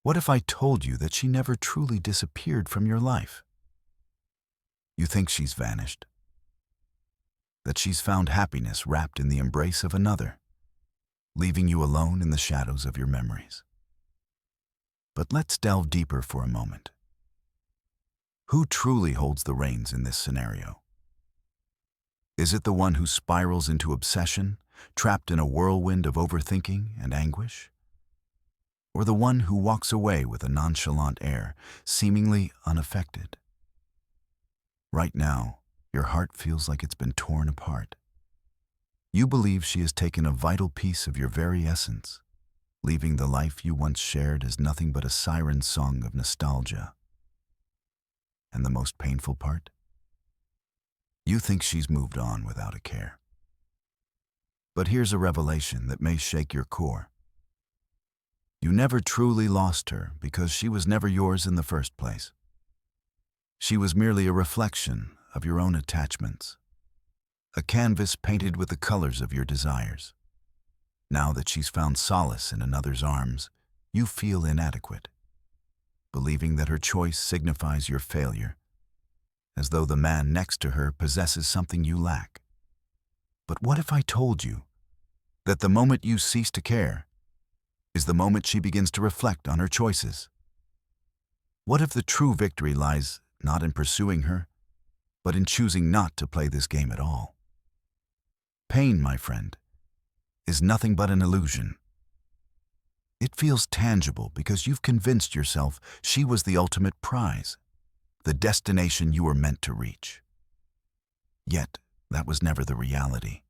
What if I told you that she never truly disappeared from your life? You think she's vanished, that she's found happiness wrapped in the embrace of another, leaving you alone in the shadows of your memories. But let's delve deeper for a moment. Who truly holds the reins in this scenario? Is it the one who spirals into obsession, trapped in a whirlwind of overthinking and anguish? Or the one who walks away with a nonchalant air, seemingly unaffected? Right now, your heart feels like it's been torn apart. You believe she has taken a vital piece of your very essence, leaving the life you once shared as nothing but a siren song of nostalgia. And the most painful part? You think she's moved on without a care. But here's a revelation that may shake your core. You never truly lost her because she was never yours in the first place. She was merely a reflection of your own attachments, a canvas painted with the colors of your desires. Now that she's found solace in another's arms, you feel inadequate, believing that her choice signifies your failure, as though the man next to her possesses something you lack. But what if I told you that the moment you cease to care is the moment she begins to reflect on her choices? What if the true victory lies not in pursuing her, but in choosing not to play this game at all? Pain, my friend, is nothing but an illusion. It feels tangible because you've convinced yourself she was the ultimate prize, the destination you were meant to reach. Yet, that was never the reality.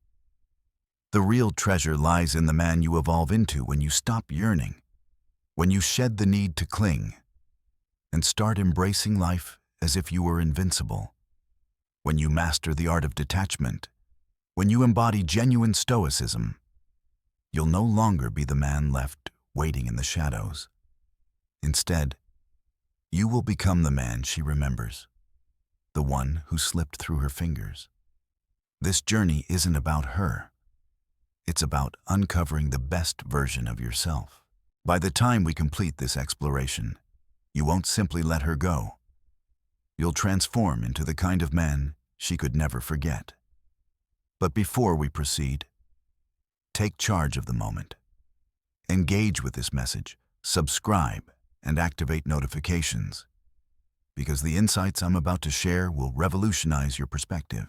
The real treasure lies in the man you evolve into when you stop yearning, when you shed the need to cling, and start embracing life as if you were invincible. When you master the art of detachment, when you embody genuine stoicism, you'll no longer be the man left waiting in the shadows. Instead, you will become the man she remembers, the one who slipped through her fingers. This journey isn't about her. It's about uncovering the best version of yourself. By the time we complete this exploration, you won't simply let her go. You'll transform into the kind of man she could never forget. But before we proceed, take charge of the moment. Engage with this message, subscribe, and activate notifications, because the insights I'm about to share will revolutionize your perspective.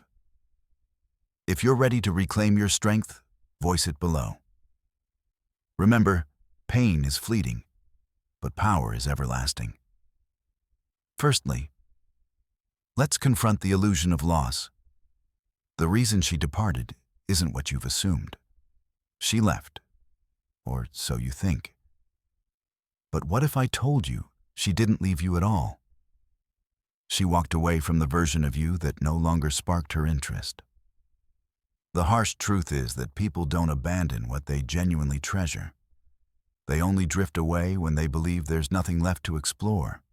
If you're ready to reclaim your strength, voice it below. Remember, pain is fleeting, but power is everlasting. Firstly, let's confront the illusion of loss. The reason she departed isn't what you've assumed. She left, or so you think. But what if I told you she didn't leave you at all? She walked away from the version of you that no longer sparked her interest. The harsh truth is that people don't abandon what they genuinely treasure. They only drift away when they believe there's nothing left to explore.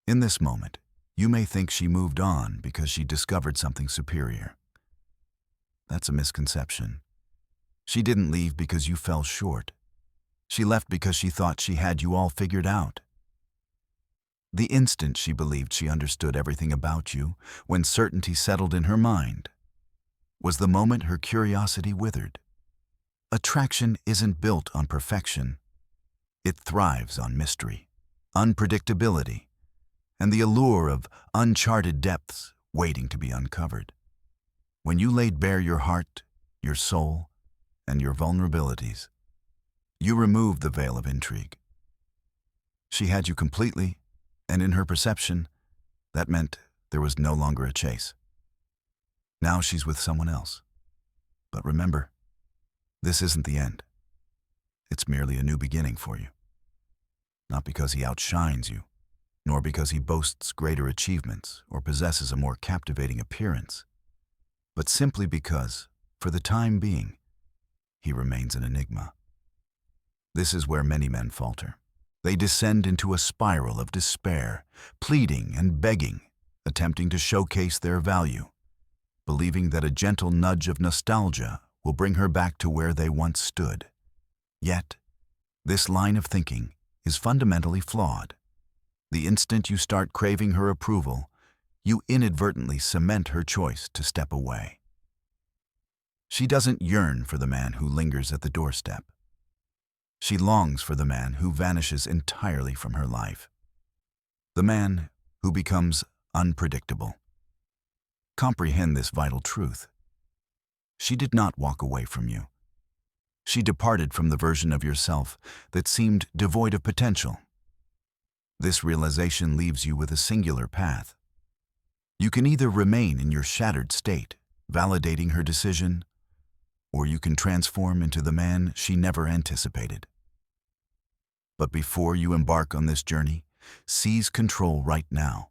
In this moment, you may think she moved on because she discovered something superior. That's a misconception. She didn't leave because you fell short. She left because she thought she had you all figured out. The instant she believed she understood everything about you, when certainty settled in her mind, was the moment her curiosity withered. Attraction isn't built on perfection. It thrives on mystery, unpredictability, and the allure of uncharted depths waiting to be uncovered. When you laid bare your heart, your soul, and your vulnerabilities, you removed the veil of intrigue. She had you completely, and in her perception, that meant there was no longer a chase. Now she's with someone else. But remember, this isn't the end. It's merely a new beginning for you. Not because he outshines you, nor because he boasts greater achievements or possesses a more captivating appearance, but simply because, for the time being, he remains an enigma. This is where many men falter. They descend into a spiral of despair, pleading and begging, attempting to showcase their value, believing that a gentle nudge of nostalgia will bring her back to where they once stood. Yet, this line of thinking is fundamentally flawed. The instant you start craving her approval, you inadvertently cement her choice to step away. She doesn't yearn for the man who lingers at the doorstep. She longs for the man who vanishes entirely from her life. The man who becomes unpredictable. Comprehend this vital truth. She did not walk away from you. She departed from the version of yourself that seemed devoid of potential. This realization leaves you with a singular path. You can either remain in your shattered state, validating her decision, or you can transform into the man she never anticipated. But before you embark on this journey, seize control right now.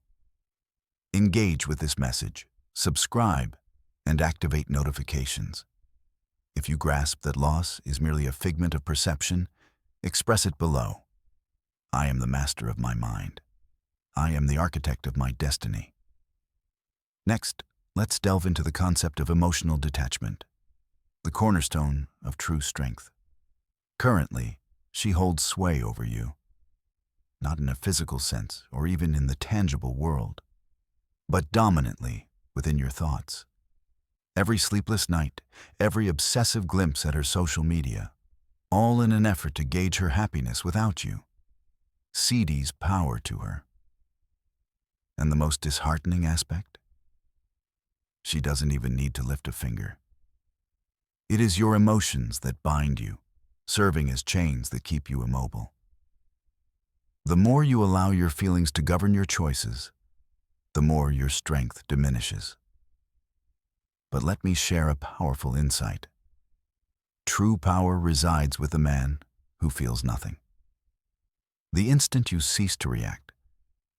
Engage with this message, subscribe, and activate notifications. If you grasp that loss is merely a figment of perception, express it below. I am the master of my mind. I am the architect of my destiny. Next, let's delve into the concept of emotional detachment, the cornerstone of true strength. Currently, she holds sway over you, not in a physical sense or even in the tangible world, but dominantly within your thoughts. Every sleepless night, every obsessive glimpse at her social media, all in an effort to gauge her happiness without you, ceding power to her. And the most disheartening aspect? She doesn't even need to lift a finger. It is your emotions that bind you, serving as chains that keep you immobile. The more you allow your feelings to govern your choices, the more your strength diminishes. But let me share a powerful insight. True power resides with the man who feels nothing. The instant you cease to react,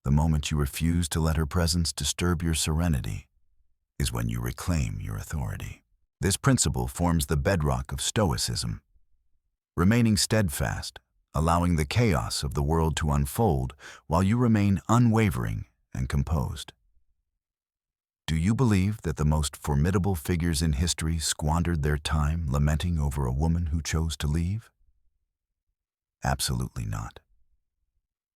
the moment you refuse to let her presence disturb your serenity, is when you reclaim your authority. This principle forms the bedrock of Stoicism. Remaining steadfast, allowing the chaos of the world to unfold while you remain unwavering and composed. Do you believe that the most formidable figures in history squandered their time lamenting over a woman who chose to leave? Absolutely not.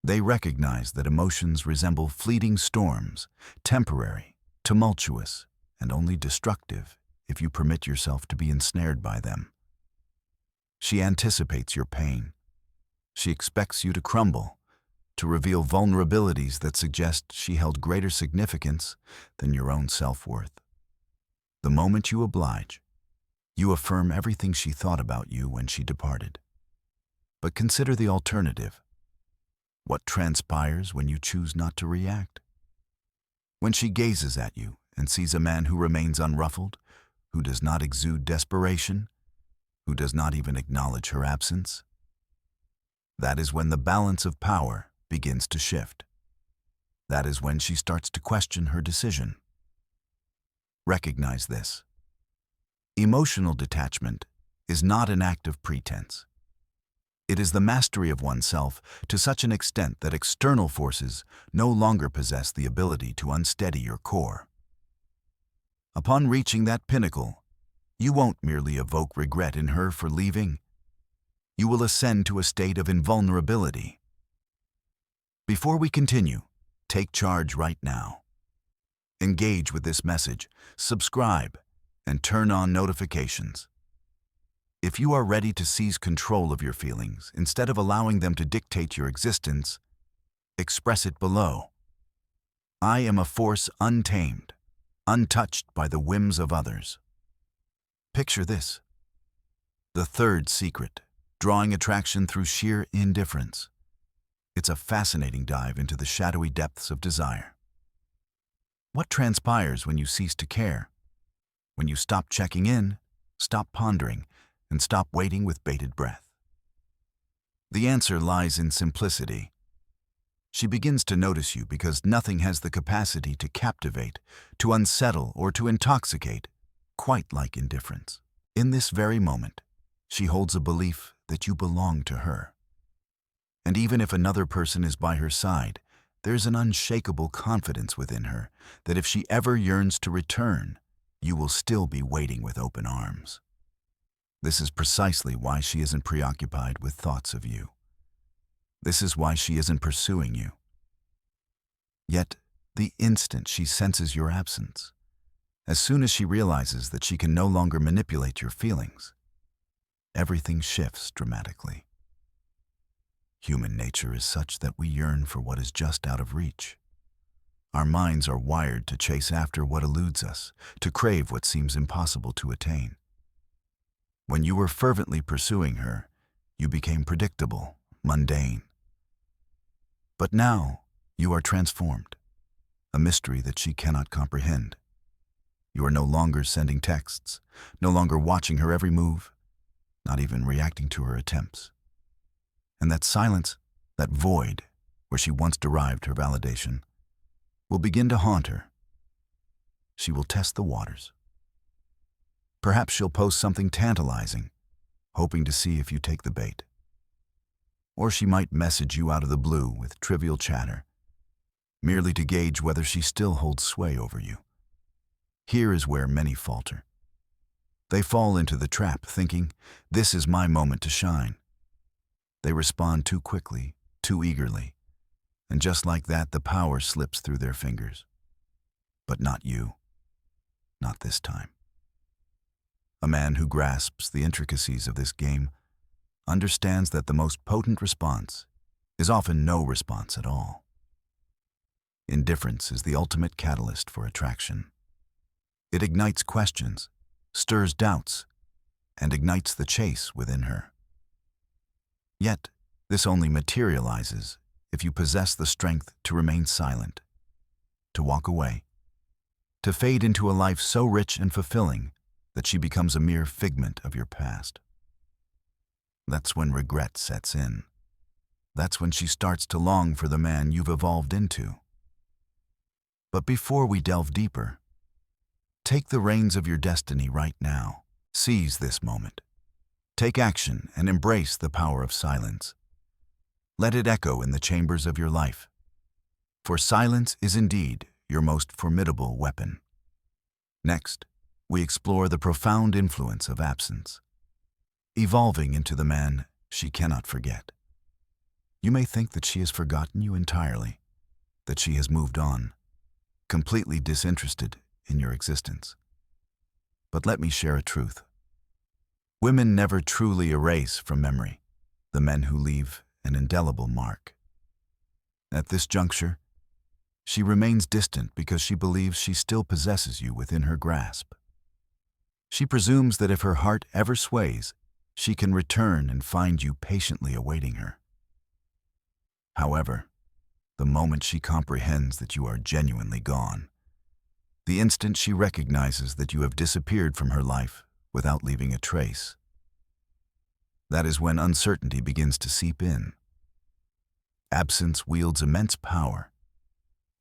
They recognize that emotions resemble fleeting storms, temporary, tumultuous, and only destructive if you permit yourself to be ensnared by them. She anticipates your pain. She expects you to crumble, to reveal vulnerabilities that suggest she held greater significance than your own self-worth. The moment you oblige, you affirm everything she thought about you when she departed. But consider the alternative. What transpires when you choose not to react? When she gazes at you and sees a man who remains unruffled, who does not exude desperation, who does not even acknowledge her absence, that is when the balance of power begins to shift. That is when she starts to question her decision. Recognize this. Emotional detachment is not an act of pretense. It is the mastery of oneself to such an extent that external forces no longer possess the ability to unsteady your core. Upon reaching that pinnacle, you won't merely evoke regret in her for leaving. You will ascend to a state of invulnerability. Before we continue, take charge right now. Engage with this message, subscribe, and turn on notifications. If you are ready to seize control of your feelings instead of allowing them to dictate your existence, express it below. I am a force untamed, untouched by the whims of others. Picture this. The third secret, drawing attraction through sheer indifference. It's a fascinating dive into the shadowy depths of desire. What transpires when you cease to care? When you stop checking in, stop pondering, and stop waiting with bated breath? The answer lies in simplicity. She begins to notice you because nothing has the capacity to captivate, to unsettle, or to intoxicate, quite like indifference. In this very moment, she holds a belief that you belong to her. And even if another person is by her side, there's an unshakable confidence within her that if she ever yearns to return, you will still be waiting with open arms. This is precisely why she isn't preoccupied with thoughts of you. This is why she isn't pursuing you. Yet, the instant she senses your absence, as soon as she realizes that she can no longer manipulate your feelings, everything shifts dramatically. Human nature is such that we yearn for what is just out of reach. Our minds are wired to chase after what eludes us, to crave what seems impossible to attain. When you were fervently pursuing her, you became predictable, mundane. But now, you are transformed, a mystery that she cannot comprehend. You are no longer sending texts, no longer watching her every move, not even reacting to her attempts. And that silence, that void, where she once derived her validation, will begin to haunt her. She will test the waters. Perhaps she'll post something tantalizing, hoping to see if you take the bait. Or she might message you out of the blue with trivial chatter, merely to gauge whether she still holds sway over you. Here is where many falter. They fall into the trap, thinking, "This is my moment to shine." They respond too quickly, too eagerly, and just like that, the power slips through their fingers. But not you. Not this time. A man who grasps the intricacies of this game understands that the most potent response is often no response at all. Indifference is the ultimate catalyst for attraction. It ignites questions, stirs doubts, and ignites the chase within her. Yet, this only materializes if you possess the strength to remain silent, to walk away, to fade into a life so rich and fulfilling that she becomes a mere figment of your past. That's when regret sets in. That's when she starts to long for the man you've evolved into. But before we delve deeper, take the reins of your destiny right now. Seize this moment. Take action and embrace the power of silence. Let it echo in the chambers of your life. For silence is indeed your most formidable weapon. Next, we explore the profound influence of absence, evolving into the man she cannot forget. You may think that she has forgotten you entirely, that she has moved on, completely disinterested in your existence. But let me share a truth. Women never truly erase from memory the men who leave an indelible mark. At this juncture, she remains distant because she believes she still possesses you within her grasp. She presumes that if her heart ever sways, she can return and find you patiently awaiting her. However, the moment she comprehends that you are genuinely gone, the instant she recognizes that you have disappeared from her life without leaving a trace, that is when uncertainty begins to seep in. Absence wields immense power.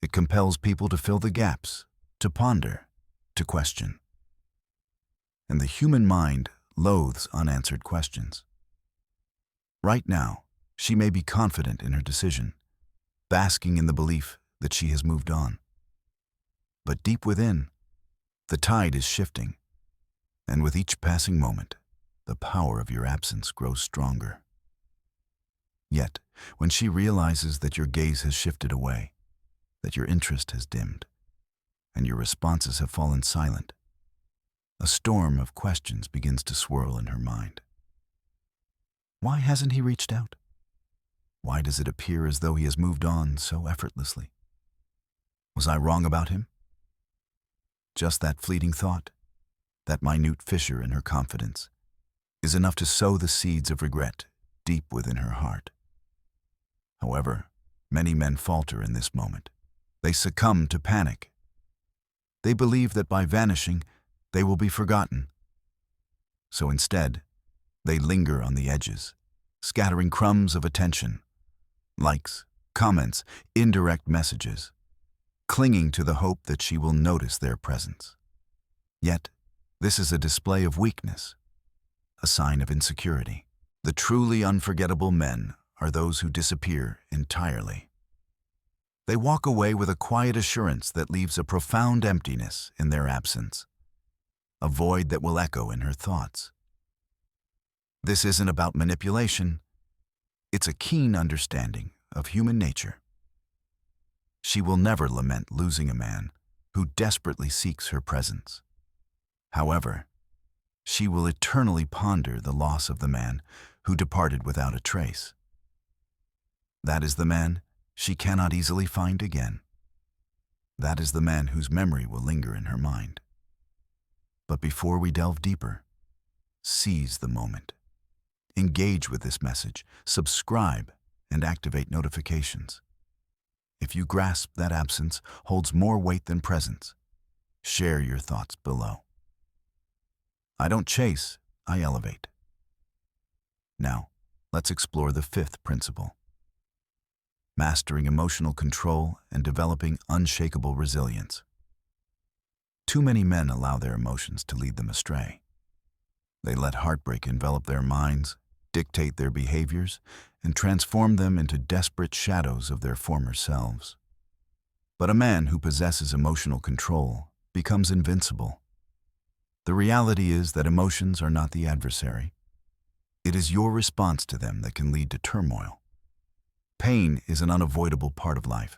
It compels people to fill the gaps, to ponder, to question. And the human mind loathes unanswered questions. Right now, she may be confident in her decision, basking in the belief that she has moved on. But deep within, the tide is shifting, and with each passing moment, the power of your absence grows stronger. Yet, when she realizes that your gaze has shifted away, that your interest has dimmed, and your responses have fallen silent, a storm of questions begins to swirl in her mind. Why hasn't he reached out? Why does it appear as though he has moved on so effortlessly? Was I wrong about him? Just that fleeting thought, that minute fissure in her confidence, is enough to sow the seeds of regret deep within her heart. However, many men falter in this moment. They succumb to panic. They believe that by vanishing, they will be forgotten. So instead, they linger on the edges, scattering crumbs of attention, likes, comments, indirect messages, clinging to the hope that she will notice their presence. Yet, this is a display of weakness, a sign of insecurity. The truly unforgettable men are those who disappear entirely. They walk away with a quiet assurance that leaves a profound emptiness in their absence, a void that will echo in her thoughts. This isn't about manipulation. It's a keen understanding of human nature. She will never lament losing a man who desperately seeks her presence. However, she will eternally ponder the loss of the man who departed without a trace. That is the man she cannot easily find again. That is the man whose memory will linger in her mind. But before we delve deeper, seize the moment. Engage with this message, subscribe, and activate notifications. If you grasp that absence holds more weight than presence, share your thoughts below. I don't chase, I elevate. Now, let's explore the fifth principle: mastering emotional control and developing unshakable resilience. Too many men allow their emotions to lead them astray. They let heartbreak envelop their minds, dictate their behaviors, and transform them into desperate shadows of their former selves. But a man who possesses emotional control becomes invincible. The reality is that emotions are not the adversary. It is your response to them that can lead to turmoil. Pain is an unavoidable part of life.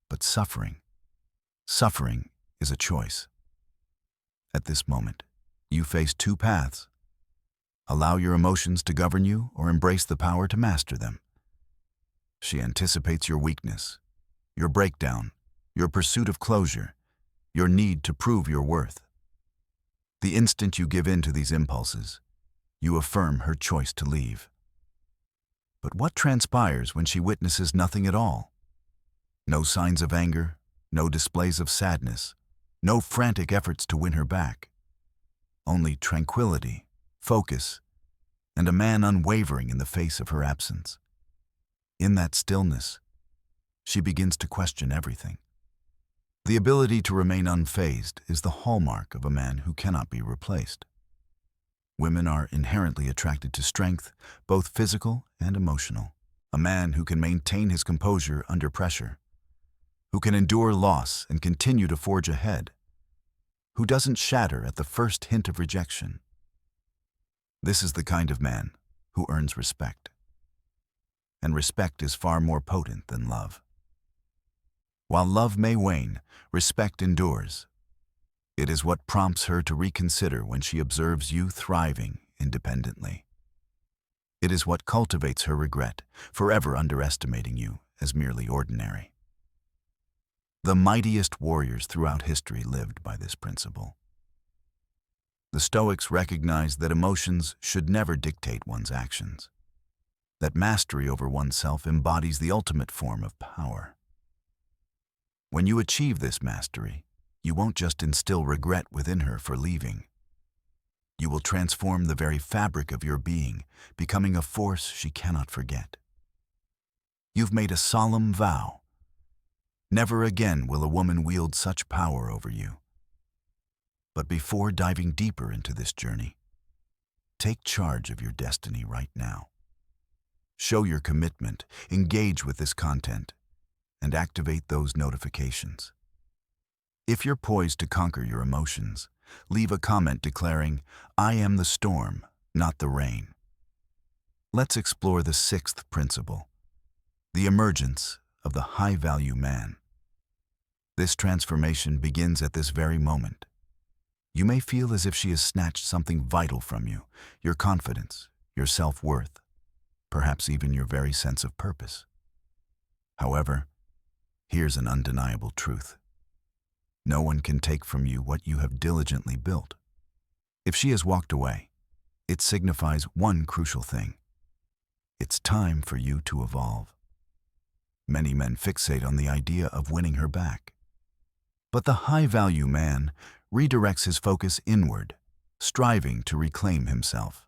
But suffering is a choice. At this moment, you face two paths. Allow your emotions to govern you or embrace the power to master them. She anticipates your weakness, your breakdown, your pursuit of closure, your need to prove your worth. The instant you give in to these impulses, you affirm her choice to leave. But what transpires when she witnesses nothing at all? No signs of anger, no displays of sadness, no frantic efforts to win her back. Only tranquility, focus, and a man unwavering in the face of her absence. In that stillness, she begins to question everything. The ability to remain unfazed is the hallmark of a man who cannot be replaced. Women are inherently attracted to strength, both physical and emotional. A man who can maintain his composure under pressure, who can endure loss and continue to forge ahead, who doesn't shatter at the first hint of rejection. This is the kind of man who earns respect. And respect is far more potent than love. While love may wane, respect endures. It is what prompts her to reconsider when she observes you thriving independently. It is what cultivates her regret, forever underestimating you as merely ordinary. The mightiest warriors throughout history lived by this principle. The Stoics recognized that emotions should never dictate one's actions, that mastery over oneself embodies the ultimate form of power. When you achieve this mastery, you won't just instill regret within her for leaving. You will transform the very fabric of your being, becoming a force she cannot forget. You've made a solemn vow. Never again will a woman wield such power over you. But before diving deeper into this journey, take charge of your destiny right now. Show your commitment, engage with this content, and activate those notifications. If you're poised to conquer your emotions, leave a comment declaring, "I am the storm, not the rain." Let's explore the sixth principle, the emergence of the high-value man. This transformation begins at this very moment. You may feel as if she has snatched something vital from you, your confidence, your self-worth, perhaps even your very sense of purpose. However, here's an undeniable truth. No one can take from you what you have diligently built. If she has walked away, it signifies one crucial thing. It's time for you to evolve. Many men fixate on the idea of winning her back. But the high-value man redirects his focus inward, striving to reclaim himself.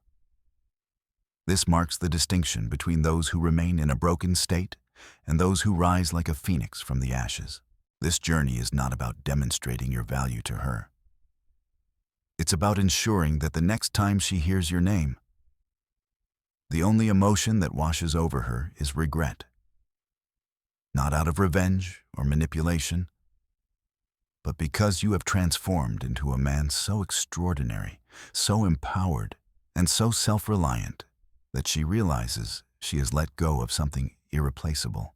This marks the distinction between those who remain in a broken state and those who rise like a phoenix from the ashes. This journey is not about demonstrating your value to her. It's about ensuring that the next time she hears your name, the only emotion that washes over her is regret. Not out of revenge or manipulation, but because you have transformed into a man so extraordinary, so empowered, and so self-reliant that she realizes she has let go of something irreplaceable.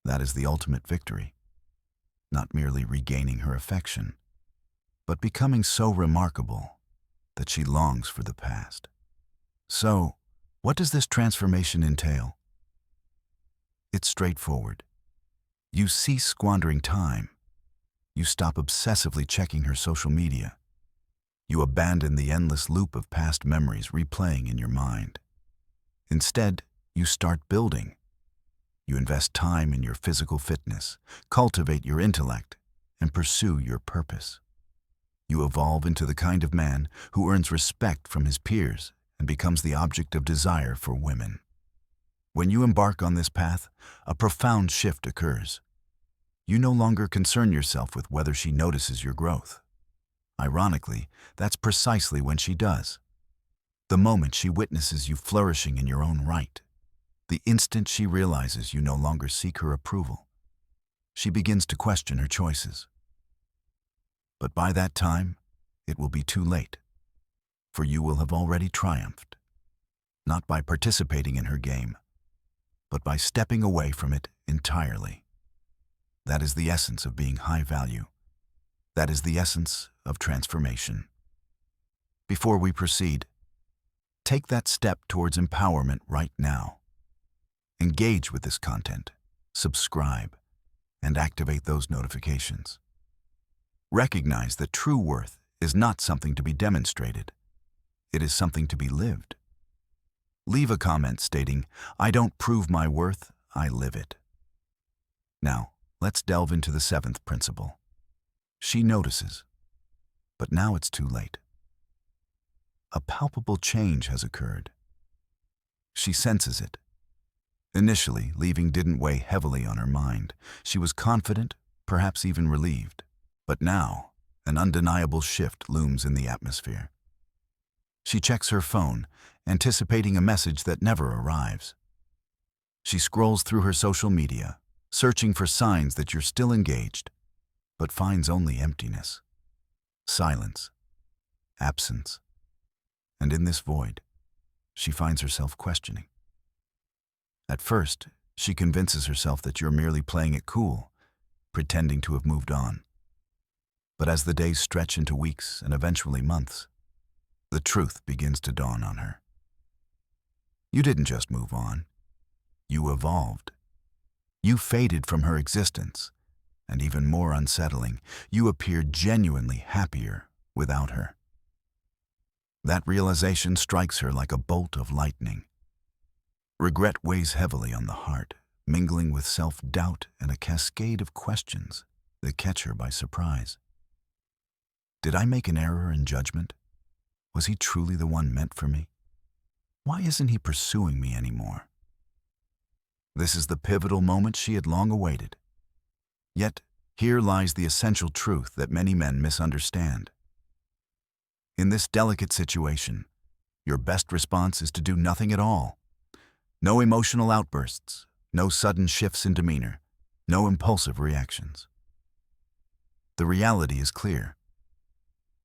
That is the ultimate victory. Not merely regaining her affection, but becoming so remarkable that she longs for the past. So, what does this transformation entail? It's straightforward. You cease squandering time. You stop obsessively checking her social media. You abandon the endless loop of past memories replaying in your mind. Instead, you start building. You invest time in your physical fitness, cultivate your intellect, and pursue your purpose. You evolve into the kind of man who earns respect from his peers and becomes the object of desire for women. When you embark on this path, a profound shift occurs. You no longer concern yourself with whether she notices your growth. Ironically, that's precisely when she does. The moment she witnesses you flourishing in your own right, the instant she realizes you no longer seek her approval, she begins to question her choices. But by that time, it will be too late, for you will have already triumphed, not by participating in her game, but by stepping away from it entirely. That is the essence of being high value. That is the essence of transformation. Before we proceed, take that step towards empowerment right now. Engage with this content, subscribe, and activate those notifications. Recognize that true worth is not something to be demonstrated. It is something to be lived. Leave a comment stating, "I don't prove my worth, I live it." Now, let's delve into the seventh principle. She notices, but now it's too late. A palpable change has occurred. She senses it. Initially, leaving didn't weigh heavily on her mind. She was confident, perhaps even relieved. But now, an undeniable shift looms in the atmosphere. She checks her phone, anticipating a message that never arrives. She scrolls through her social media, searching for signs that you're still engaged, but finds only emptiness, silence, absence. And in this void, she finds herself questioning. At first, she convinces herself that you're merely playing it cool, pretending to have moved on. But as the days stretch into weeks and eventually months, the truth begins to dawn on her. You didn't just move on. You evolved. You faded from her existence, and even more unsettling, you appeared genuinely happier without her. That realization strikes her like a bolt of lightning. Regret weighs heavily on the heart, mingling with self-doubt and a cascade of questions that catch her by surprise. Did I make an error in judgment? Was he truly the one meant for me? Why isn't he pursuing me anymore? This is the pivotal moment she had long awaited. Yet, here lies the essential truth that many men misunderstand. In this delicate situation, your best response is to do nothing at all. No emotional outbursts, no sudden shifts in demeanor, no impulsive reactions. The reality is clear.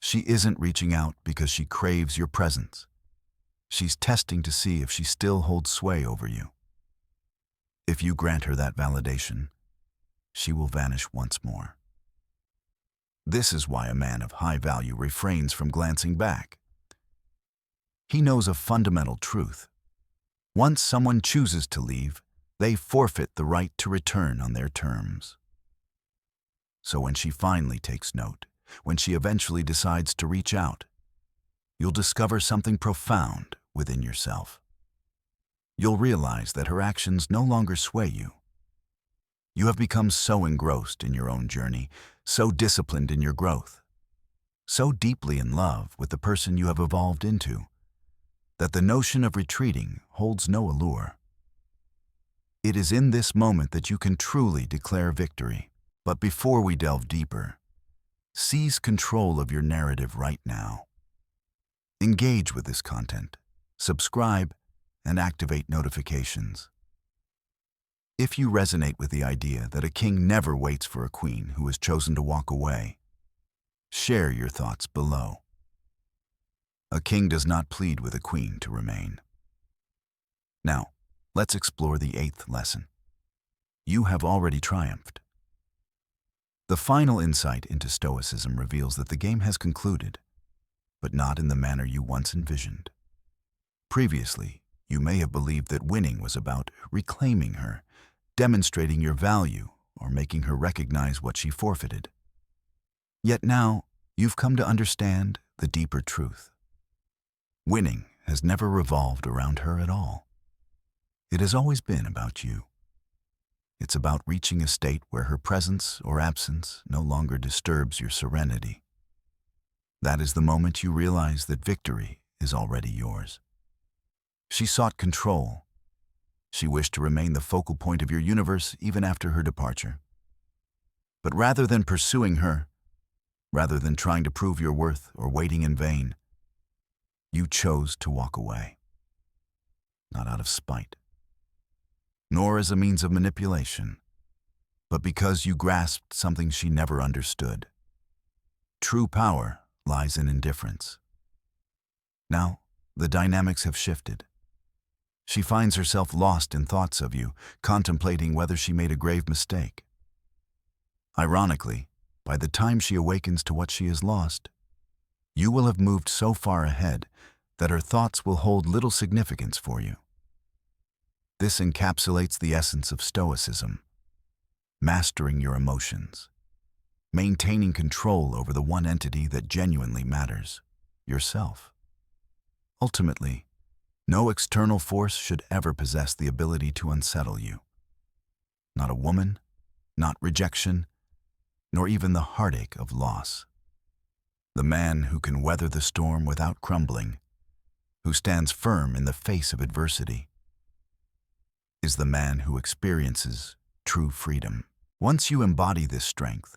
She isn't reaching out because she craves your presence. She's testing to see if she still holds sway over you. If you grant her that validation, she will vanish once more. This is why a man of high value refrains from glancing back. He knows a fundamental truth. Once someone chooses to leave, they forfeit the right to return on their terms. So when she finally takes note, when she eventually decides to reach out, you'll discover something profound within yourself. You'll realize that her actions no longer sway you. You have become so engrossed in your own journey, so disciplined in your growth, so deeply in love with the person you have evolved into, that the notion of retreating holds no allure. It is in this moment that you can truly declare victory. But before we delve deeper, seize control of your narrative right now. Engage with this content, subscribe, and activate notifications. If you resonate with the idea that a king never waits for a queen who has chosen to walk away, share your thoughts below. A king does not plead with a queen to remain. Now, Let's explore the 8th lesson. You have already triumphed. The final insight into Stoicism reveals that the game has concluded, but not in the manner you once envisioned. Previously, you may have believed that winning was about reclaiming her, demonstrating your value, or making her recognize what she forfeited. Yet now, you've come to understand the deeper truth. Winning has never revolved around her at all. It has always been about you. It's about reaching a state where her presence or absence no longer disturbs your serenity. That is the moment you realize that victory is already yours. She sought control. She wished to remain the focal point of your universe even after her departure. But rather than pursuing her, rather than trying to prove your worth or waiting in vain, you chose to walk away. Not out of spite, nor as a means of manipulation, but because you grasped something she never understood. True power lies in indifference. Now, the dynamics have shifted. She finds herself lost in thoughts of you, contemplating whether she made a grave mistake. Ironically, by the time she awakens to what she has lost, you will have moved so far ahead that her thoughts will hold little significance for you. This encapsulates the essence of Stoicism: mastering your emotions, maintaining control over the one entity that genuinely matters, yourself. Ultimately, no external force should ever possess the ability to unsettle you. Not a woman, not rejection, nor even the heartache of loss. The man who can weather the storm without crumbling, who stands firm in the face of adversity, is the man who experiences true freedom. Once you embody this strength,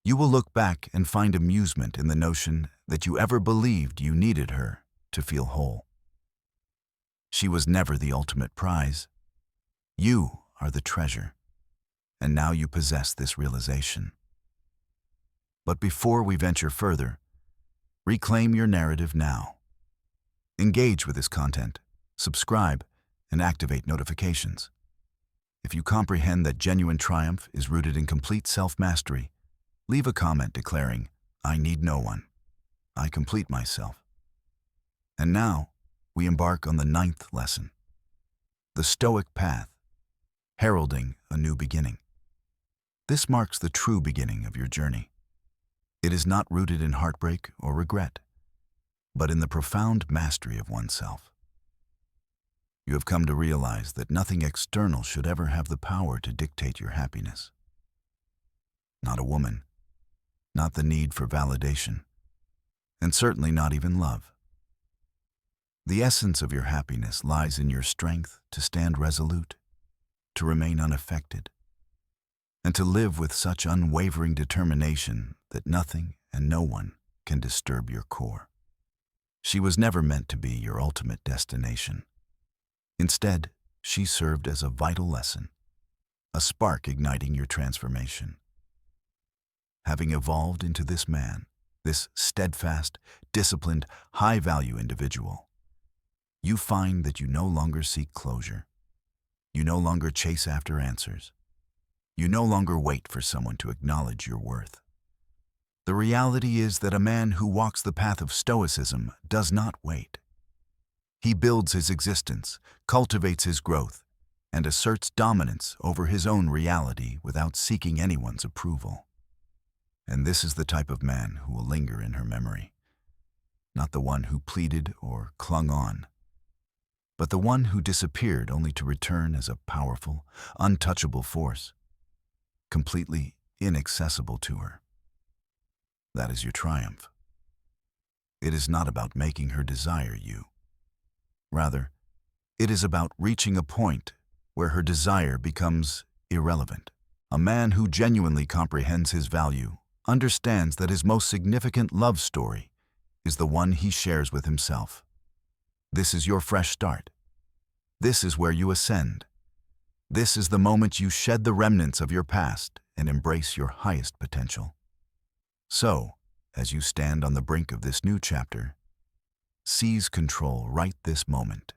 you will look back and find amusement in the notion that you ever believed you needed her to feel whole. She was never the ultimate prize. You are the treasure, and now you possess this realization. But before we venture further, reclaim your narrative now. Engage with this content, subscribe, and activate notifications. If you comprehend that genuine triumph is rooted in complete self-mastery, leave a comment declaring, "I need no one. I complete myself." And now, we embark on the 9th lesson, the Stoic path, heralding a new beginning. This marks the true beginning of your journey. It is not rooted in heartbreak or regret, but in the profound mastery of oneself. You have come to realize that nothing external should ever have the power to dictate your happiness. Not a woman, not the need for validation, and certainly not even love. The essence of your happiness lies in your strength to stand resolute, to remain unaffected, and to live with such unwavering determination that nothing and no one can disturb your core. She was never meant to be your ultimate destination. Instead, she served as a vital lesson, a spark igniting your transformation. Having evolved into this man, this steadfast, disciplined, high-value individual, you find that you no longer seek closure. You no longer chase after answers. You no longer wait for someone to acknowledge your worth. The reality is that a man who walks the path of Stoicism does not wait. He builds his existence, cultivates his growth, and asserts dominance over his own reality without seeking anyone's approval. And this is the type of man who will linger in her memory. Not the one who pleaded or clung on, but the one who disappeared only to return as a powerful, untouchable force, completely inaccessible to her. That is your triumph. It is not about making her desire you. Rather, it is about reaching a point where her desire becomes irrelevant. A man who genuinely comprehends his value understands that his most significant love story is the one he shares with himself. This is your fresh start. This is where you ascend. This is the moment you shed the remnants of your past and embrace your highest potential. So, as you stand on the brink of this new chapter, seize control right this moment.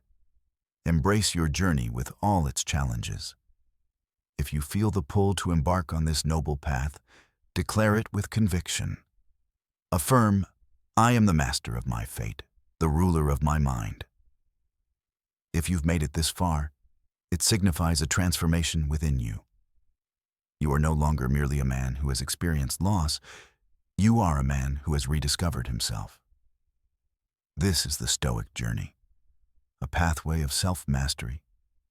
Embrace your journey with all its challenges. If you feel the pull to embark on this noble path, declare it with conviction. Affirm, I am the master of my fate, the ruler of my mind. If you've made it this far, it signifies a transformation within you. You are no longer merely a man who has experienced loss. You are a man who has rediscovered himself. This is the Stoic journey, a pathway of self-mastery,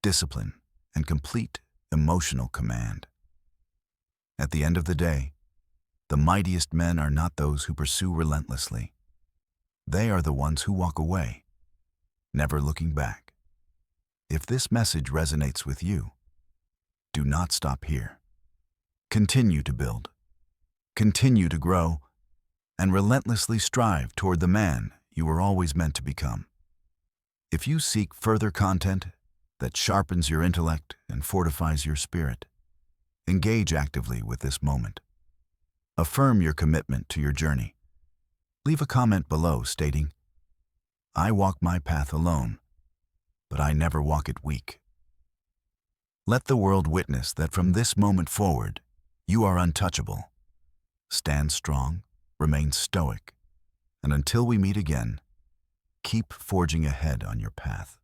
discipline, and complete emotional command. At the end of the day, the mightiest men are not those who pursue relentlessly. They are the ones who walk away, never looking back. If this message resonates with you, do not stop here. Continue to build, continue to grow, and relentlessly strive toward the man you were always meant to become. If you seek further content that sharpens your intellect and fortifies your spirit, engage actively with this moment. Affirm your commitment to your journey. Leave a comment below stating, I walk my path alone, but I never walk it weak. Let the world witness that from this moment forward, you are untouchable. Stand strong, remain stoic, and until we meet again, keep forging ahead on your path.